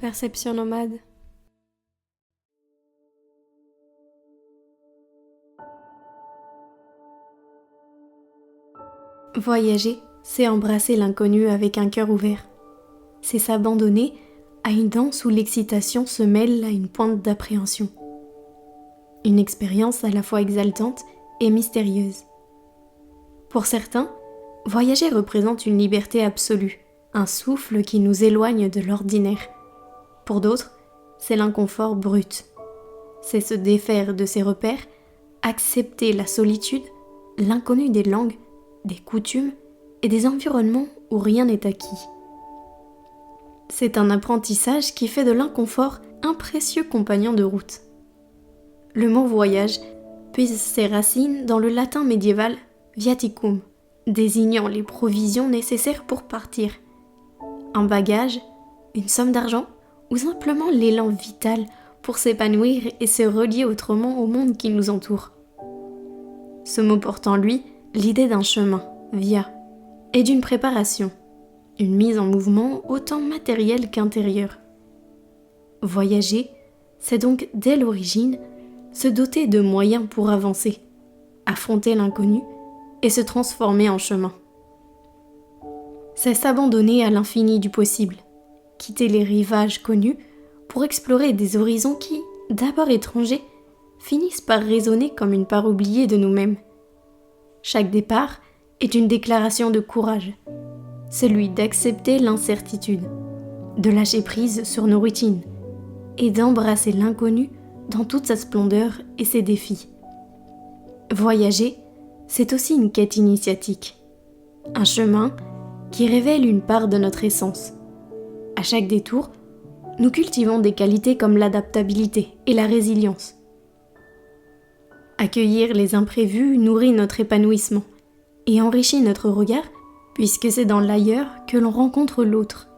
Perception nomade. Voyager, c'est embrasser l'inconnu avec un cœur ouvert. C'est s'abandonner à une danse où l'excitation se mêle à une pointe d'appréhension. Une expérience à la fois exaltante et mystérieuse. Pour certains, voyager représente une liberté absolue, un souffle qui nous éloigne de l'ordinaire. Pour d'autres, c'est l'inconfort brut. C'est se défaire de ses repères, accepter la solitude, l'inconnu des langues, des coutumes et des environnements où rien n'est acquis. C'est un apprentissage qui fait de l'inconfort un précieux compagnon de route. Le mot voyage puise ses racines dans le latin médiéval viaticum, désignant les provisions nécessaires pour partir. Un bagage, une somme d'argent ou simplement l'élan vital pour s'épanouir et se relier autrement au monde qui nous entoure. Ce mot porte en lui l'idée d'un chemin, via, et d'une préparation, une mise en mouvement autant matérielle qu'intérieure. Voyager, c'est donc dès l'origine se doter de moyens pour avancer, affronter l'inconnu et se transformer en chemin. C'est s'abandonner à l'infini du possible, quitter les rivages connus pour explorer des horizons qui, d'abord étrangers, finissent par résonner comme une part oubliée de nous-mêmes. Chaque départ est une déclaration de courage, celui d'accepter l'incertitude, de lâcher prise sur nos routines et d'embrasser l'inconnu dans toute sa splendeur et ses défis. Voyager, c'est aussi une quête initiatique, un chemin qui révèle une part de notre essence. À chaque détour, nous cultivons des qualités comme l'adaptabilité et la résilience. Accueillir les imprévus nourrit notre épanouissement et enrichit notre regard puisque c'est dans l'ailleurs que l'on rencontre l'autre,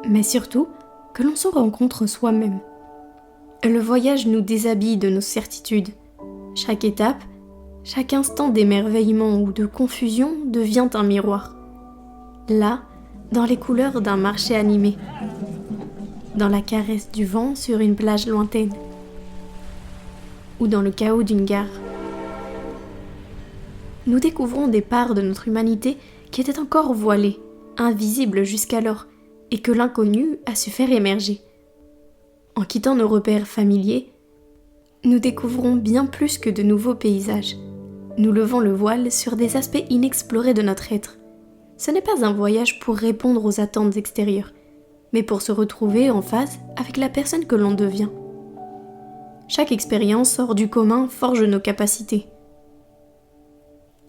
mais surtout que l'on se rencontre soi-même. Le voyage nous déshabille de nos certitudes. Chaque étape, chaque instant d'émerveillement ou de confusion devient un miroir. Là, dans les couleurs d'un marché animé, dans la caresse du vent sur une plage lointaine, ou dans le chaos d'une gare. Nous découvrons des parts de notre humanité qui étaient encore voilées, invisibles jusqu'alors, et que l'inconnu a su faire émerger. En quittant nos repères familiers, nous découvrons bien plus que de nouveaux paysages. Nous levons le voile sur des aspects inexplorés de notre être. Ce n'est pas un voyage pour répondre aux attentes extérieures, mais pour se retrouver en phase avec la personne que l'on devient. Chaque expérience hors du commun forge nos capacités.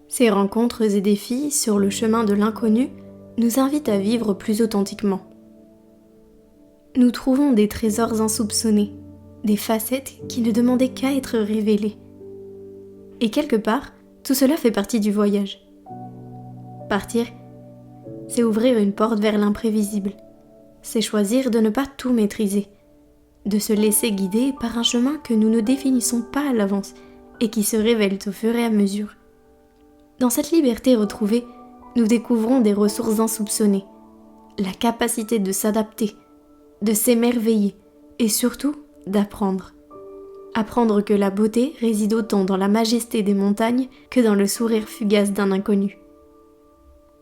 Ces rencontres et défis sur le chemin de l'inconnu nous invitent à vivre plus authentiquement. Nous trouvons des trésors insoupçonnés, des facettes qui ne demandaient qu'à être révélées. Et quelque part, tout cela fait partie du voyage. Partir, c'est ouvrir une porte vers l'imprévisible. C'est choisir de ne pas tout maîtriser, de se laisser guider par un chemin que nous ne définissons pas à l'avance et qui se révèle au fur et à mesure. Dans cette liberté retrouvée, nous découvrons des ressources insoupçonnées, la capacité de s'adapter, de s'émerveiller et surtout d'apprendre. Apprendre que la beauté réside autant dans la majesté des montagnes que dans le sourire fugace d'un inconnu.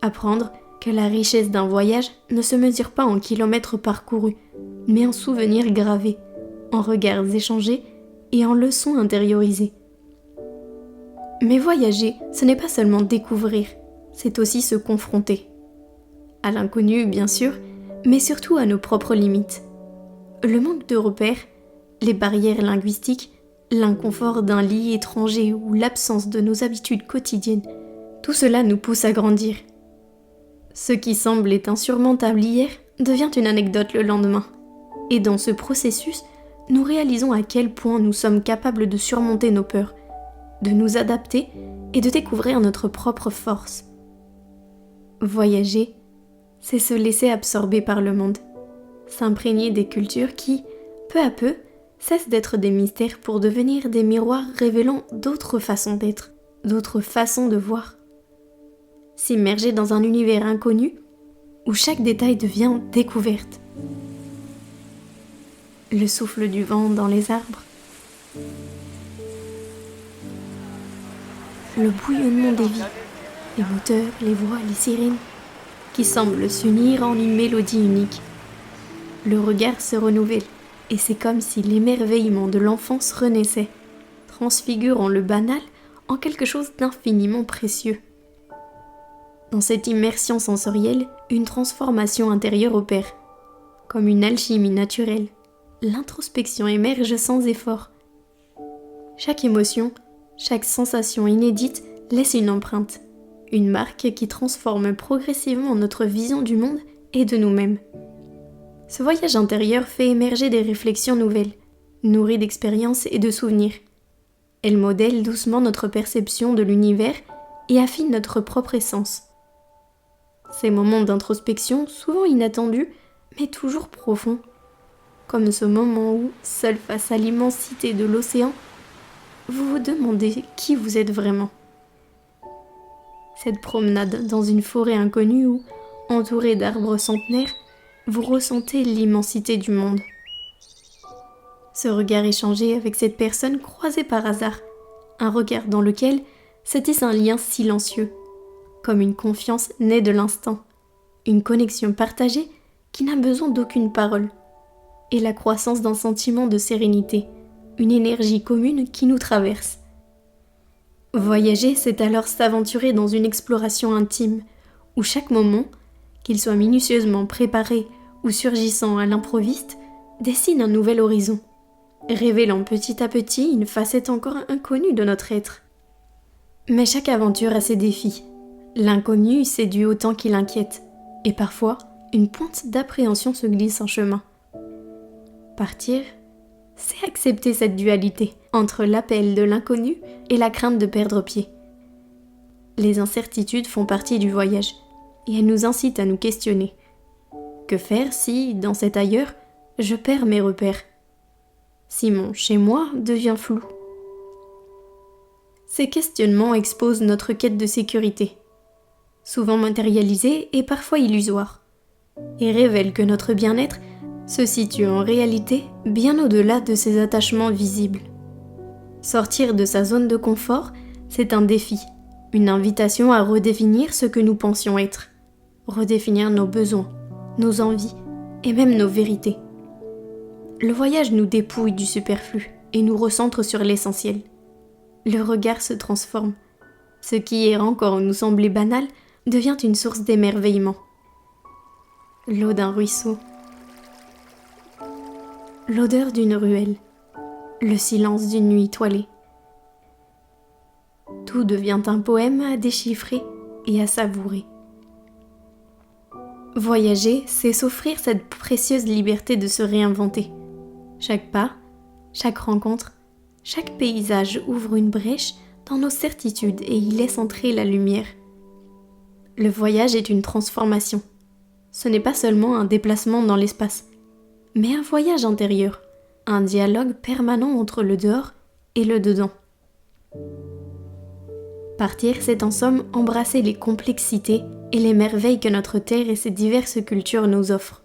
Apprendre que la richesse d'un voyage ne se mesure pas en kilomètres parcourus, mais en souvenirs gravés, en regards échangés et en leçons intériorisées. Mais voyager, ce n'est pas seulement découvrir, c'est aussi se confronter. À l'inconnu, bien sûr, mais surtout à nos propres limites. Le manque de repères, les barrières linguistiques, l'inconfort d'un lit étranger ou l'absence de nos habitudes quotidiennes, tout cela nous pousse à grandir. Ce qui semblait insurmontable hier devient une anecdote le lendemain. Et dans ce processus, nous réalisons à quel point nous sommes capables de surmonter nos peurs, de nous adapter et de découvrir notre propre force. Voyager, c'est se laisser absorber par le monde, s'imprégner des cultures qui, peu à peu, cessent d'être des mystères pour devenir des miroirs révélant d'autres façons d'être, d'autres façons de voir. S'immerger dans un univers inconnu où chaque détail devient découverte. le souffle du vent dans les arbres, le bouillonnement des vies, les moteurs, les voix, les sirènes, qui semblent s'unir en une mélodie unique. Le regard se renouvelle, et c'est comme si l'émerveillement de l'enfance renaissait, transfigurant le banal en quelque chose d'infiniment précieux. Dans cette immersion sensorielle, une transformation intérieure opère. Comme une alchimie naturelle, l'introspection émerge sans effort. Chaque émotion, chaque sensation inédite laisse une empreinte, une marque qui transforme progressivement notre vision du monde et de nous-mêmes. Ce voyage intérieur fait émerger des réflexions nouvelles, nourries d'expériences et de souvenirs. Elle modèle doucement notre perception de l'univers et affine notre propre essence. Ces moments d'introspection, souvent inattendus, mais toujours profonds, comme ce moment où, seul face à l'immensité de l'océan, vous vous demandez qui vous êtes vraiment. Cette promenade dans une forêt inconnue où, entourée d'arbres centenaires, vous ressentez l'immensité du monde. Ce regard échangé avec cette personne croisée par hasard, un regard dans lequel se tisse un lien silencieux, comme une confiance née de l'instant, une connexion partagée qui n'a besoin d'aucune parole, et la croissance d'un sentiment de sérénité, une énergie commune qui nous traverse. Voyager, c'est alors s'aventurer dans une exploration intime, où chaque moment, qu'il soit minutieusement préparé ou surgissant à l'improviste, dessine un nouvel horizon, révélant petit à petit une facette encore inconnue de notre être. Mais chaque aventure a ses défis. L'inconnu séduit autant qu'il inquiète, et parfois, une pointe d'appréhension se glisse en chemin. Partir, c'est accepter cette dualité entre l'appel de l'inconnu et la crainte de perdre pied. Les incertitudes font partie du voyage, et elles nous incitent à nous questionner. Que faire si, dans cet ailleurs, je perds mes repères? Si mon chez-moi devient flou? Ces questionnements exposent notre quête de sécurité, souvent matérialisée et parfois illusoire, et révèlent que notre bien-être se situe en réalité bien au-delà de ces attachements visibles. Sortir de sa zone de confort, c'est un défi, une invitation à redéfinir ce que nous pensions être, redéfinir nos besoins, nos envies et même nos vérités. Le voyage nous dépouille du superflu et nous recentre sur l'essentiel. Le regard se transforme. Ce qui hier encore nous semblait banal devient une source d'émerveillement. L'eau d'un ruisseau, l'odeur d'une ruelle, le silence d'une nuit étoilée. Tout devient un poème à déchiffrer et à savourer. Voyager, c'est s'offrir cette précieuse liberté de se réinventer. Chaque pas, chaque rencontre, chaque paysage ouvre une brèche dans nos certitudes et y laisse entrer la lumière. Le voyage est une transformation. Ce n'est pas seulement un déplacement dans l'espace, mais un voyage intérieur, un dialogue permanent entre le dehors et le dedans. Partir, c'est en somme embrasser les complexités et les merveilles que notre terre et ses diverses cultures nous offrent.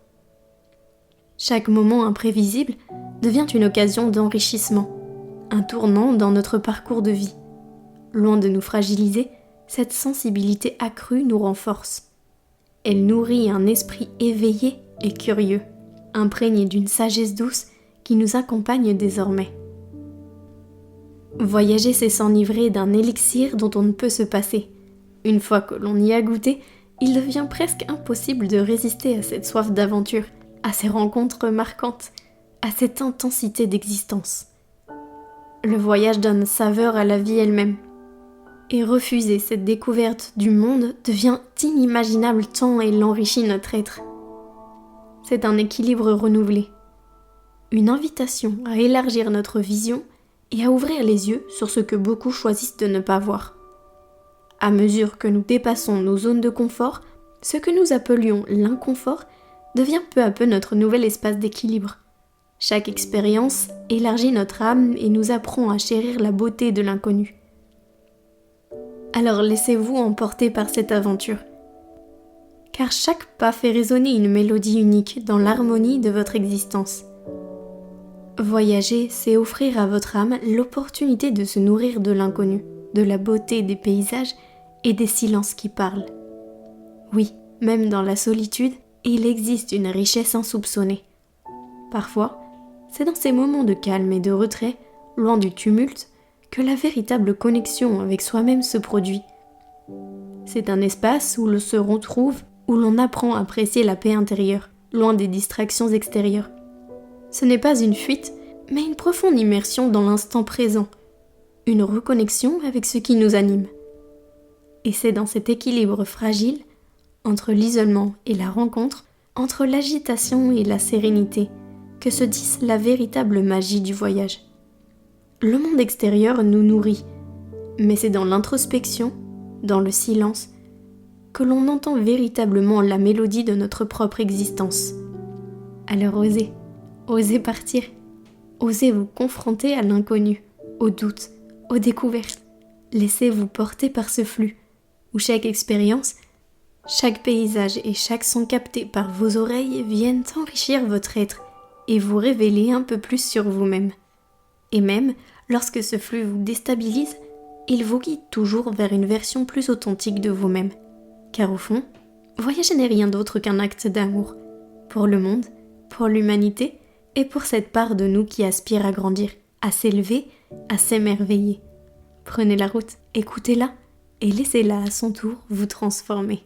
Chaque moment imprévisible devient une occasion d'enrichissement, un tournant dans notre parcours de vie. Loin de nous fragiliser, cette sensibilité accrue nous renforce. Elle nourrit un esprit éveillé et curieux, imprégné d'une sagesse douce qui nous accompagne désormais. Voyager, c'est s'enivrer d'un élixir dont on ne peut se passer. Une fois que l'on y a goûté, il devient presque impossible de résister à cette soif d'aventure, à ces rencontres marquantes, à cette intensité d'existence. Le voyage donne saveur à la vie elle-même. Et refuser cette découverte du monde devient inimaginable tant elle enrichit notre être. C'est un équilibre renouvelé. Une invitation à élargir notre vision et à ouvrir les yeux sur ce que beaucoup choisissent de ne pas voir. À mesure que nous dépassons nos zones de confort, ce que nous appelions l'inconfort devient peu à peu notre nouvel espace d'équilibre. Chaque expérience élargit notre âme et nous apprend à chérir la beauté de l'inconnu. Alors laissez-vous emporter par cette aventure. Car chaque pas fait résonner une mélodie unique dans l'harmonie de votre existence. Voyager, c'est offrir à votre âme l'opportunité de se nourrir de l'inconnu, de la beauté des paysages et des silences qui parlent. Oui, même dans la solitude, il existe une richesse insoupçonnée. Parfois, c'est dans ces moments de calme et de retrait, loin du tumulte, que la véritable connexion avec soi-même se produit. C'est un espace où l'on se retrouve, où l'on apprend à apprécier la paix intérieure, loin des distractions extérieures. Ce n'est pas une fuite, mais une profonde immersion dans l'instant présent, une reconnexion avec ce qui nous anime. Et c'est dans cet équilibre fragile, entre l'isolement et la rencontre, entre l'agitation et la sérénité, que se tisse la véritable magie du voyage. Le monde extérieur nous nourrit, mais c'est dans l'introspection, dans le silence, que l'on entend véritablement la mélodie de notre propre existence. Alors osez partir, osez vous confronter à l'inconnu, aux doutes, aux découvertes. Laissez-vous porter par ce flux, où chaque expérience, chaque paysage et chaque son capté par vos oreilles viennent enrichir votre être et vous révéler un peu plus sur vous-même. Et même, lorsque ce flux vous déstabilise, il vous guide toujours vers une version plus authentique de vous-même. Car au fond, voyager n'est rien d'autre qu'un acte d'amour, pour le monde, pour l'humanité et pour cette part de nous qui aspire à grandir, à s'élever, à s'émerveiller. Prenez la route, écoutez-la et laissez-la à son tour vous transformer.